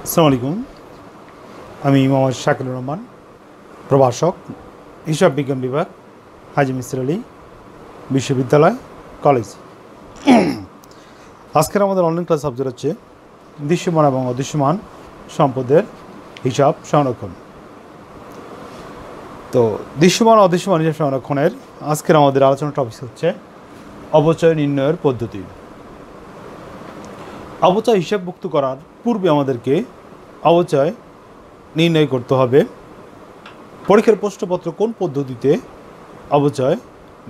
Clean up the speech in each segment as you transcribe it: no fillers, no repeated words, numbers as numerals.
আসসালামু আলাইকুম। আমি মোহাম্মদ শাকিলুর রহমান, প্রভাষক, হিসাব বিজ্ঞান বিভাগ, হাজী মিসির আলী বিশ্ববিদ্যালয়, কলেজ। আজকের আমাদের অনলাইন ক্লাস সাবজেক্ট হচ্ছে দৃশ্যমান এবং অদৃশ্যমান সম্পদের হিসাব সংরক্ষণ। তো দৃশ্যমান অদৃশ্যমান হিসাব সংরক্ষণের আজকের আমাদের আলোচনার টপিক হচ্ছে অপচয় নির্ণয়ের পদ্ধতি। অপচয় হিসাবভুক্ত করার পূর্বে আমাদেরকে অপচয় নির্ণয় করতে হবে। পরীক্ষার প্রশ্নপত্র কোন পদ্ধতিতে অপচয়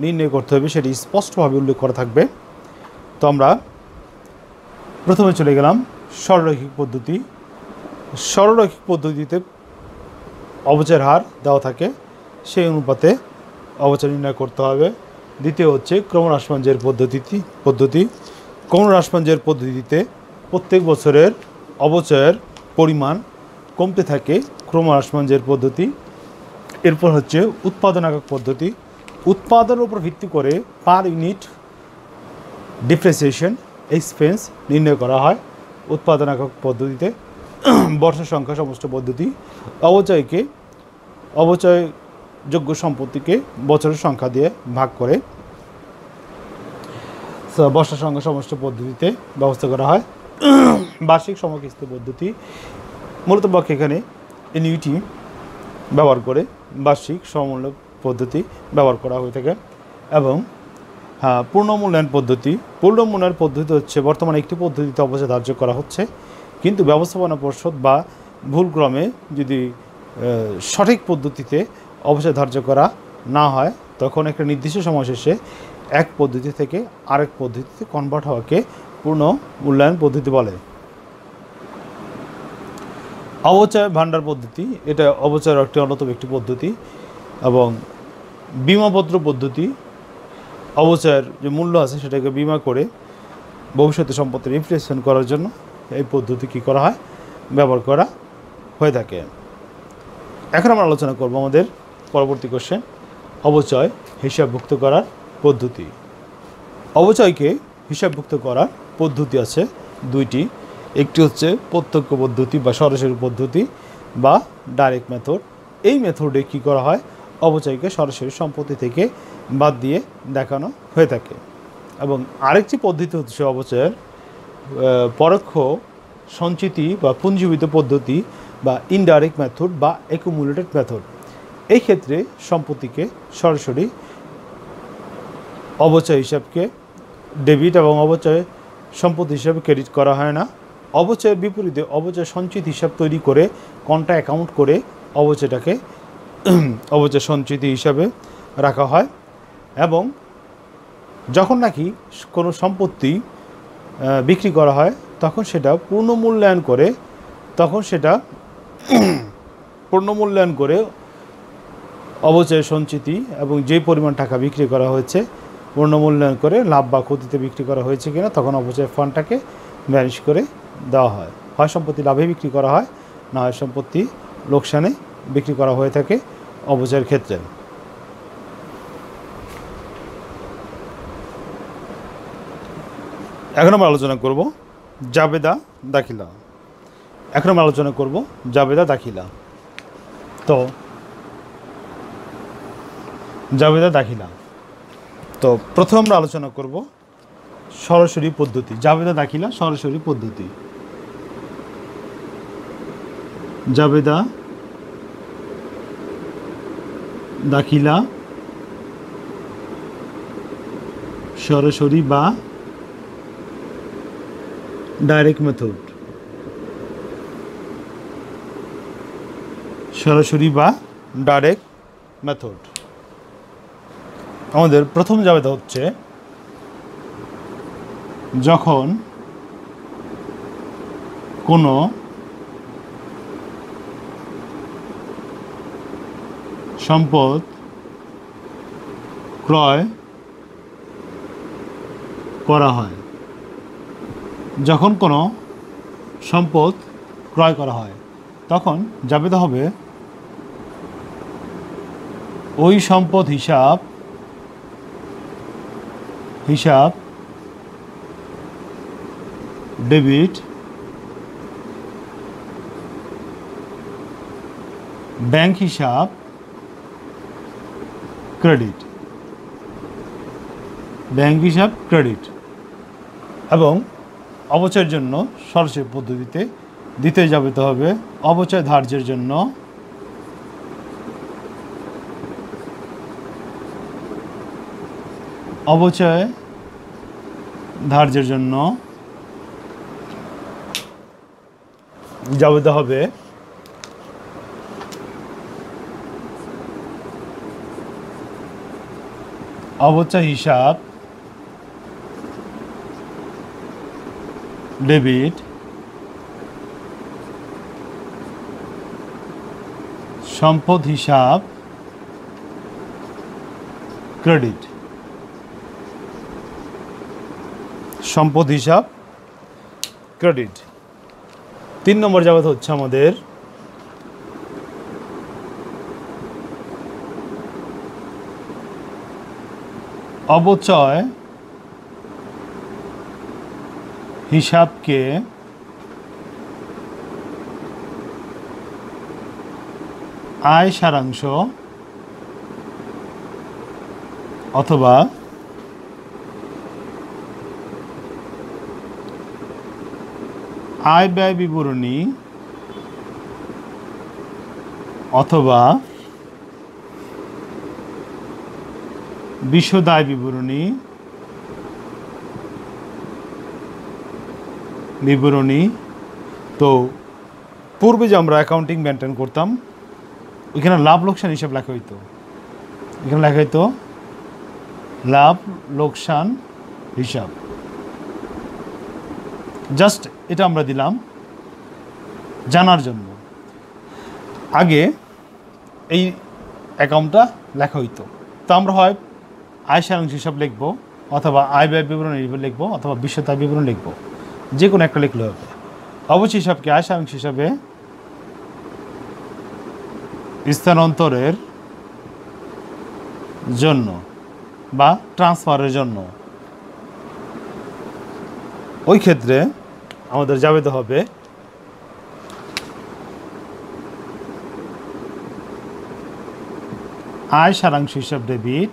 নির্ণয় করতে হবে সেটি স্পষ্টভাবে উল্লেখ করা থাকবে। তো আমরা প্রথমে চলে গেলাম সরলরৈখিক পদ্ধতি। সরলরৈখিক পদ্ধতিতে অপচয়ের হার দেওয়া থাকে, সেই অনুপাতে অপচয় নির্ণয় করতে হবে। দ্বিতীয় হচ্ছে ক্রমহ্রাসমানজের পদ্ধতি। ক্রমহ্রাসমানজের পদ্ধতিতে প্রত্যেক বছরের অপচয়ের পরিমাণ কমতে থাকে, ক্রমহ্রাসমানজের পদ্ধতি। এরপর হচ্ছে উৎপাদনাত্মক পদ্ধতি। উৎপাদনের উপর ভিত্তি করে পার ইউনিট ডিপ্রিসিয়েশন এক্সপেন্স নির্ণয় করা হয় উৎপাদনাত্মক পদ্ধতিতে। বর্ষের সংখ্যা সমষ্টি পদ্ধতি অপচয়যোগ্য সম্পত্তিকে বছরের সংখ্যা দিয়ে ভাগ করে বর্ষের সংখ্যা সমষ্টি পদ্ধতিতে ব্যবস্থা করা হয়। বার্ষিক সমকিস্তি পদ্ধতি মূলত পক্ষে এখানে এনইউটি ব্যবহার করে বার্ষিক সমমূল্য পদ্ধতি ব্যবহার করা হয়ে থাকে। এবং পূর্ণ মূল্যায়ন পদ্ধতি। পূর্ণ মূল্যায়ন পদ্ধতি হচ্ছে বর্তমানে একটি পদ্ধতিতে অপচয় ধার্য করা হচ্ছে, কিন্তু ব্যবস্থাপনা পর্ষদ বা ভুলক্রমে যদি সঠিক পদ্ধতিতে অপচয় ধার্য করা না হয়, তখন একটা নির্দিষ্ট সময় শেষে এক পদ্ধতি থেকে আরেক পদ্ধতিতে কনভার্ট হওয়াকে পূর্ণ মূল্যায়ন পদ্ধতি বলে। অপচয় ভাণ্ডার পদ্ধতি, এটা অপচয়ের অন্যতম একটি পদ্ধতি। এবং বিমাপত্র পদ্ধতি, অপচয়ের যে মূল্য আছে সেটাকে বিমা করে ভবিষ্যতে সম্পত্তি রিপ্লেসমেন্ট করার জন্য এই পদ্ধতি কী করা হয়, ব্যবহার করা হয়ে থাকে। এখন আমরা আলোচনা করব আমাদের পরবর্তী কোশ্চেন, অপচয় হিসাবভুক্ত করার পদ্ধতি। অপচয়কে হিসাবভুক্ত করার পদ্ধতি আছে দুইটি। একটি হচ্ছে প্রত্যক্ষ পদ্ধতি বা সরাসরি পদ্ধতি বা ডাইরেক্ট মেথড। এই মেথডে কী করা হয়, অপচয়কে সরাসরি সম্পত্তি থেকে বাদ দিয়ে দেখানো হয়ে থাকে। এবং আরেকটি পদ্ধতি হচ্ছে অপচয়ের পরোক্ষ সঞ্চিতি বা পুঞ্জীবিত পদ্ধতি বা ইনডাইরেক্ট মেথড বা অ্যাকুমুলেটেড মেথড। এই ক্ষেত্রে সম্পত্তিকে সরাসরি অপচয় হিসাবকে ডেবিট এবং অপচয় সম্পত্তি হিসাবে ক্রেডিট করা হয় না। অপচয়ের বিপরীতে অপচয় সঞ্চিত হিসাব তৈরি করে কোনটা অ্যাকাউন্ট করে অপচয়টাকে অপচয় সঞ্চিতি হিসাবে রাখা হয়। এবং যখন নাকি কোনো সম্পত্তি বিক্রি করা হয় তখন সেটা পূর্ণ মূল্যায়ন করে অপচয় সঞ্চিতি এবং যে পরিমাণ টাকা বিক্রি করা হয়েছে পূর্ণ মূল্যায়ন করে লাভ বা ক্ষতিতে বিক্রি করা হয়েছে কিনা, তখন অপচয় ফান্ডটাকে ম্যানেজ করে দেওয়া হয়। হয় সম্পত্তি লাভে বিক্রি করা হয়, না হয় সম্পত্তি লোকসানে বিক্রি করা হয়ে থাকে অপচয়ের ক্ষেত্রে। এখন আমরা আলোচনা করব জাবেদা দাখিলা। তো জাবেদা দাখিলা, তো প্রথম আমরা আলোচনা করব সরাসরি পদ্ধতি। জাবেদা দাখিলা সরাসরি পদ্ধতি। জাবেদা দাখিলা সরাসরি বা ডাইরেক্ট মেথড। সরাসরি বা ডাইরেক্ট মেথড। আমাদের প্রথম জাবেদা হচ্ছে যখন কোনো সম্পদ ক্রয় করা হয়। যখন কোনো সম্পদ ক্রয় করা হয় তখন জাবেদা হবে ওই সম্পদ হিসাব ডেবিট ব্যাংক হিসাব ক্রেডিট, ব্যাংক হিসাব ক্রেডিট। এবং অবচয়ের জন্য সরাসরি পদ্ধতিতে দ্বিতীয় যাবিত হবে অবচয় ধার্যের জন্য অবচয় ধার্যের জন্য যাবিত হবে অবচয় হিসাব ডেবিট, সম্পদ হিসাব ক্রেডিট, সম্পদ হিসাব ক্রেডিট। 3 নম্বর যাবত হচ্ছে আমাদের অবচয় হিসাবকে আয় সারাংশ অথবা আয় ব্যয় বিবরণী অথবা বিশদ আয় বিবরণী তো পূর্বে যে আমরা অ্যাকাউন্টিং মেনটেন করতাম ওইখানে লাভ লোকসান হিসাব লেখা হইতো, এখানে লেখা হইতো লাভ লোকসান হিসাব। জাস্ট এটা আমরা দিলাম জানার জন্য। আগে এই অ্যাকাউন্টটা লেখা হইতো, তো আমরা হয় আয় সারাংশ হিসাব লিখব অথবা আয় ব্যয় বিবরণী লিখব অথবা বিশদ আয় বিবরণ লিখব, যে কোনো একটা লিখলে হবে। অবচয় হিসাবকে আয় সারাংশ হিসাবে স্থানান্তরের জন্য বা ট্রান্সফারের জন্য ওই ক্ষেত্রে আমাদের যাবিত হবে আয় সারাংশ হিসাব ডেবিট,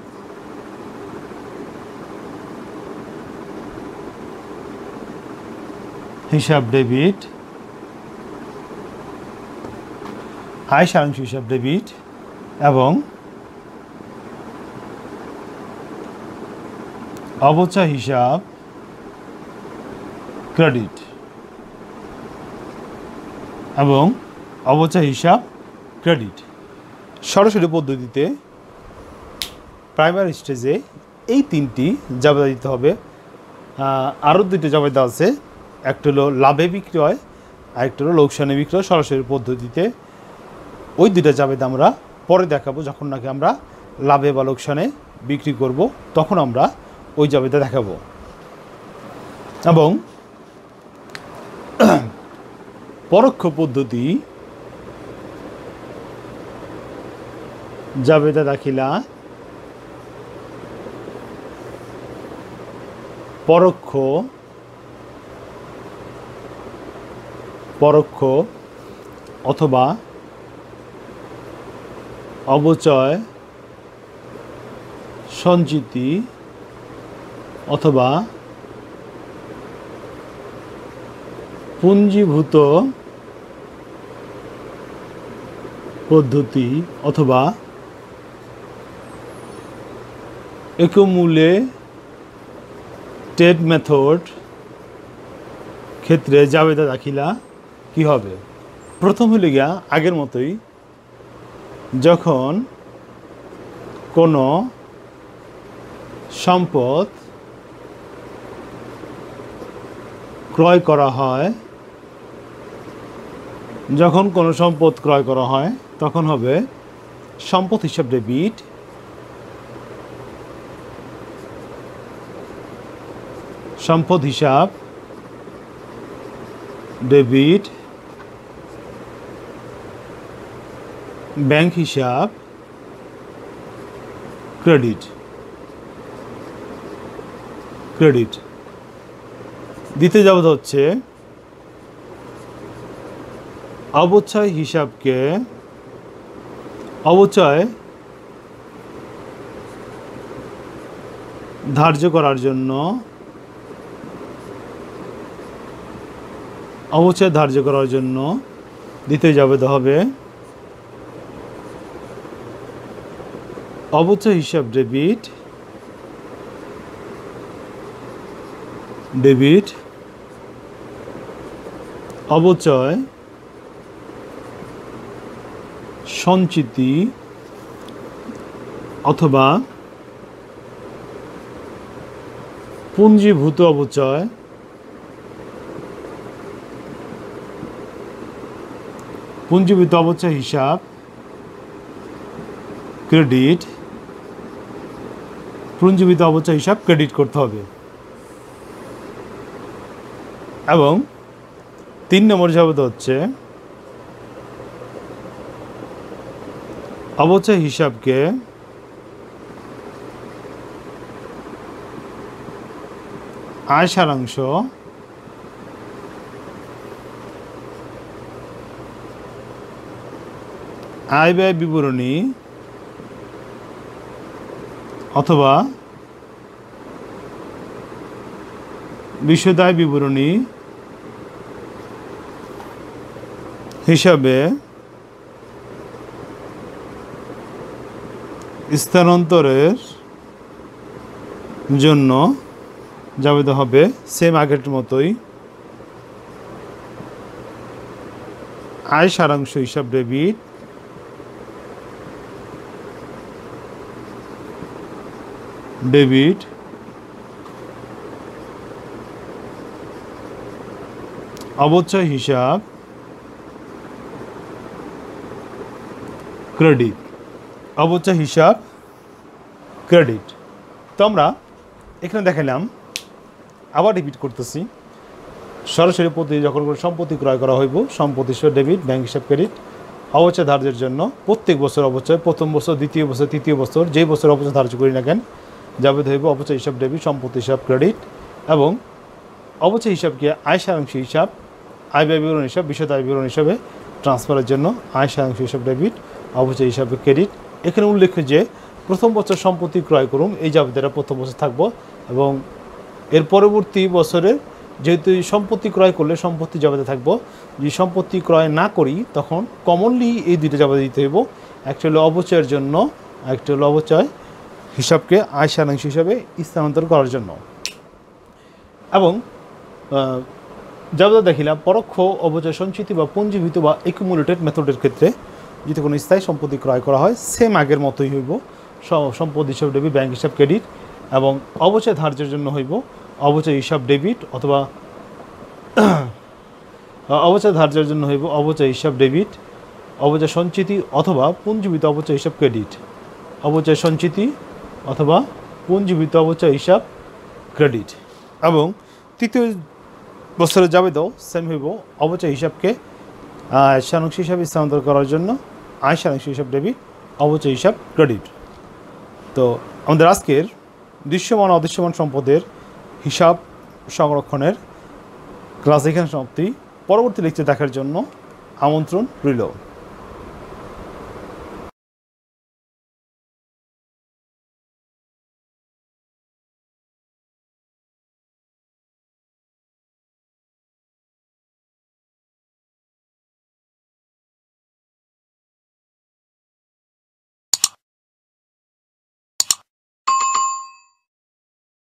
হিসাব ডেবিট, আয় সারাংশ হিসাব ডেবিট এবং অবচয় হিসাব ক্রেডিট এবং অবচয় হিসাব ক্রেডিট। সরাসরি পদ্ধতিতে প্রাইমারি স্টেজে এই 3টি জাবেদা দিতে হবে। আরও 2টি জাবেদা আছে, একটা হলো লাভে বিক্রয় আর একটা হলো লোকসানে বিক্রয়। সরাসরি পদ্ধতিতে ওই 2টা জাবেদা আমরা পরে দেখাবো, যখন নাকি আমরা লাভে বা লোকসানে বিক্রি করব তখন আমরা ওই জাবেদা দেখাবো। এবং পরোক্ষ পদ্ধতি জাবেদা দাখিলা পরোক্ষ অথবা অবচয় সঞ্চিতি অথবা পুঞ্জীভূত পদ্ধতি অথবা একুমুলেটেড মেথড ক্ষেত্রে জাবেদা দাখিলা কি হবে? প্রথম হলে গিয়া আগের মতোই, যখন কোনো সম্পদ ক্রয় করা হয়, যখন কোনো সম্পদ ক্রয় করা হয় তখন হবে সম্পদ হিসাব ডেবিট, সম্পদ হিসাব ডেবিট, ব্যাংক হিসাব ক্রেডিট। দ্বিতীয় যাবত হচ্ছে অবচয় হিসাবকে অবচয় ধার্য করার জন্য দ্বিতীয় জাবেদা হবে অবচয় হিসাব ডেবিট অবচয় সঞ্চিতি অথবা পুঞ্জীভূত অবচয় হিসাব ক্রেডিট করতে হবে। এবং 3 নম্বর জাবেদা হচ্ছে অবচয় হিসাবকে আয় সারাংশ আয় ব্যয় বিবরণী অথবা বিশদ আয় বিবরণী হিসাবে স্থানান্তরের জন্য জাবেদা হবে সেম আগের মতোই আয় সারাংশ হিসাব ডেবিট অবচয় হিসাব ক্রেডিট তো আমরা এখানে দেখালাম, আবার রিপিট করতেছি, সরাসরি পদ্ধতি যখন কোনো সম্পত্তি ক্রয় করা হইব সম্পত্তি হিসাব ডেবিট, ব্যাংক হিসাব ক্রেডিট, অবচয় ধার্যের জন্য প্রত্যেক বছর অবচয়, প্রথম বছর, দ্বিতীয় বছর, তৃতীয় বছর, যেই বছর অবচয় ধার্য করি না কেন যাবে হইব অবচয় হিসাব ডেবিট, সম্পত্তি হিসাব ক্রেডিট। এবং অবচয় হিসাবকে আয় সারাংশ হিসাব, আয় ব্যয় বিবরণ হিসাব, বিশদ আয় বিবরণ হিসাবে ট্রান্সফারের জন্য আয় সারাংশ হিসাব ডেবিট, অবচয় হিসাবে ক্রেডিট। এখানে উল্লেখ্য যে প্রথম বছর সম্পত্তি ক্রয় করুন এই জাবেদাটা প্রথম বছর থাকবো, এবং এর পরবর্তী বছরে যেহেতু সম্পত্তি ক্রয় করলে সম্পত্তি জাবেদা থাকবো, যদি সম্পত্তি ক্রয় না করি তখন কমনলি এই দুইটা জাবেদা দিতে হইব, একটা হলো অবচয়ের জন্য, একটা হলো অবচয় হিসাবকে আয় সারাংশ হিসাবে স্থানান্তর করার জন্য। এবং জাবেদা দেখিলাম পরোক্ষ অবচয় সঞ্চিতি বা পুঞ্জীভূত বা একুমুলেটেড মেথডের ক্ষেত্রে যদি কোনো স্থায়ী সম্পত্তি ক্রয় করা হয় সেম আগের মতোই হইব সম্পত্তি হিসাব ডেবিট, ব্যাংক হিসাব ক্রেডিট। এবং অবচয় ধার্যের জন্য হইব অবচয় হিসাব ডেবিট অথবা অবচয় ধার্যের জন্য হইব অবচয় হিসাব ডেবিট, অবচয় সঞ্চিতি অথবা পুঞ্জীভূত অবচয় হিসাব ক্রেডিট, অবচয় সঞ্চিতি অথবা পুঞ্জীভূত অবচয় হিসাব ক্রেডিট। এবং তৃতীয় বছরে জাবেদাও সেম হইব অবচয় হিসাবকে আয় সারাংশ হিসাবে স্থানান্তর করার জন্য আয় সারাংশ হিসাব ডেবিট, অবচয় হিসাব ক্রেডিট। তো আমাদের আজকের দৃশ্যমান অদৃশ্যমান সম্পদের হিসাব সংরক্ষণের ক্লাস এখানে সমাপ্তি। পরবর্তী লেকচার দেখার জন্য আমন্ত্রণ রইল।